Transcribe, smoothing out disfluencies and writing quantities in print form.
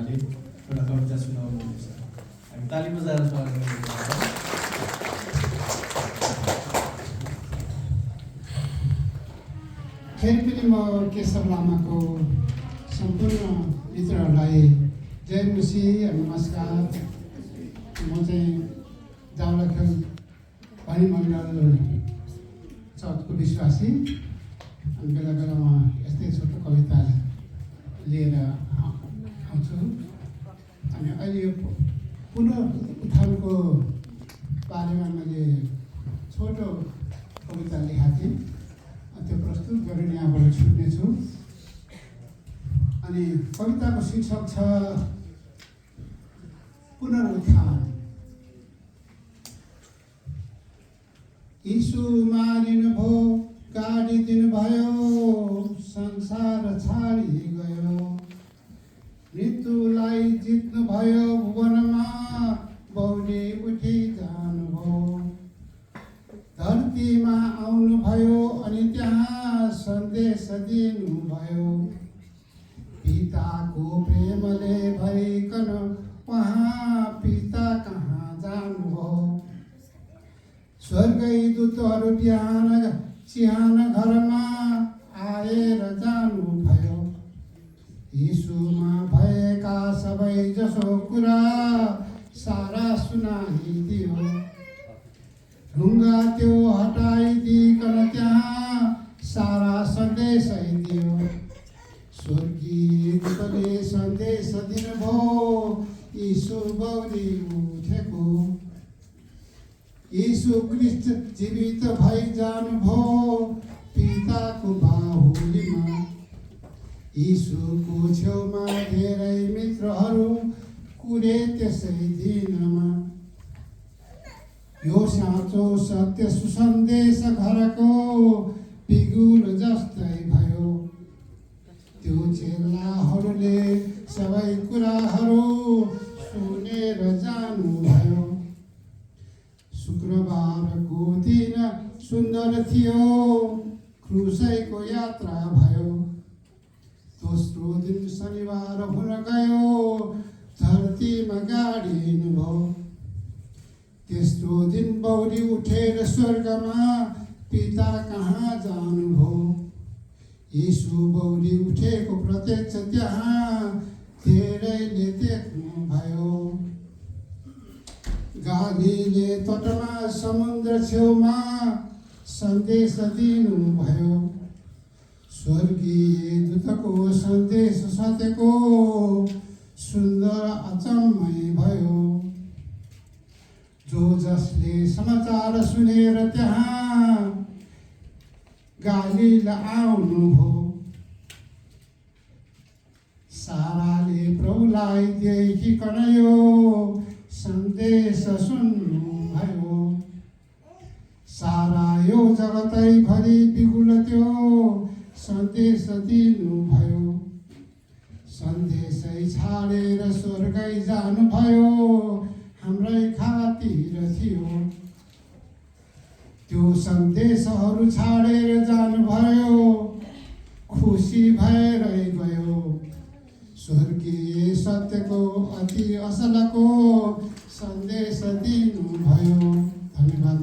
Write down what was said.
उहाँले एउटा कविता सुनाउनुहुन्छ। हामी ताली बजाएर स्वागत गर्छौँ। फेरि पनि म केशव लामाको सम्पूर्ण मित्रहरूलाई जय मुसी नमस्कार। म चाहिँ जावलाखेल भनिमण्डल चर्चको विश्वासी। अनि बेला बेलामा यस्तै छोटो कविता लिएर आउँछु। अनि अहिले यो पुनरुत्थानको बारेमा मैले छोटो कविता लेखेको थिएँ, त्यो प्रस्तुत गरेर यहाँबाट छुट्नेछु। अनि कविताको शीर्षक छ पुनरुत्थान। यीशु मारिनुभयो, गाडिदिनु भयो, संसार छाडी गयो। मृत्युलाई जित्नु भयो, भुवनमा बौली उठी जानुभयो। धरतीमा आउनुभयो अनि त्यहाँ सन्देश दिनुभयो। पिताको प्रेमले भरिकन उहाँ पिता कहाँ जानुभयो। स्वर्गीय दूतहरू बिहान चिहान घरमा आएर जानुभयो। यीशुमा भएका सबै जसो कुरा सारा सुनाइदियो। ढुङ्गा त्यो हटाइदिकन त्यहाँ सारा सन्देश दियो। स्वर्गीय दूतले सन्देश दिनुभयो, यीशु बौली उठेको। यीशु ख्रीष्ट जीवित भई जानुभयो पिताको बाहुलीमा। यीशुको छेउमा धेरै मित्रहरू कुरे त्यसै दिनमा। यो साँचो सत्य सुसन्देश घरको पिगुल जस्तै भयो। त्यो चेलाहरूले सबै कुराहरू सुनेर जानुभयो। शुक्रबारको दिन सुन्दर थियो, क्रुसैको यात्रा भयो। दोस्रो दिन शनिबार हुन गयो, धरतीमा गाडिनुभयो। तेस्रो दिन बौली उठेर स्वर्गमा पिता कहाँ जानुभयो। यीशु बौली उठेको प्रत्यक्ष त्यहाँ धेरैले देख्नुभयो। गालीले तटमा समुद्र छेउमा सन्देश दिनुभयो। स्वर्गीय दूतको सन्देश सत्यको सुन्दर अचम्मै भयो। जो जसले समाचार सुनेर त्यहाँ गालील आउनुभयो। साराले प्रभुलाई देखिकन यो सन्देश सुन्नुभयो। सारा यो जगतै भरि बिगुल त्यो सन्देश दिनुभयो। सन्देशै छाडेर स्वर्गै जानुभयो, हाम्रै खातिर थियो। त्यो सन्देशहरू छाडेर जानुभयो, खुसी भएर गयो। स्वर्गीय सत्यको अति असलको सन्देश दिनुभयो। धन्यवाद।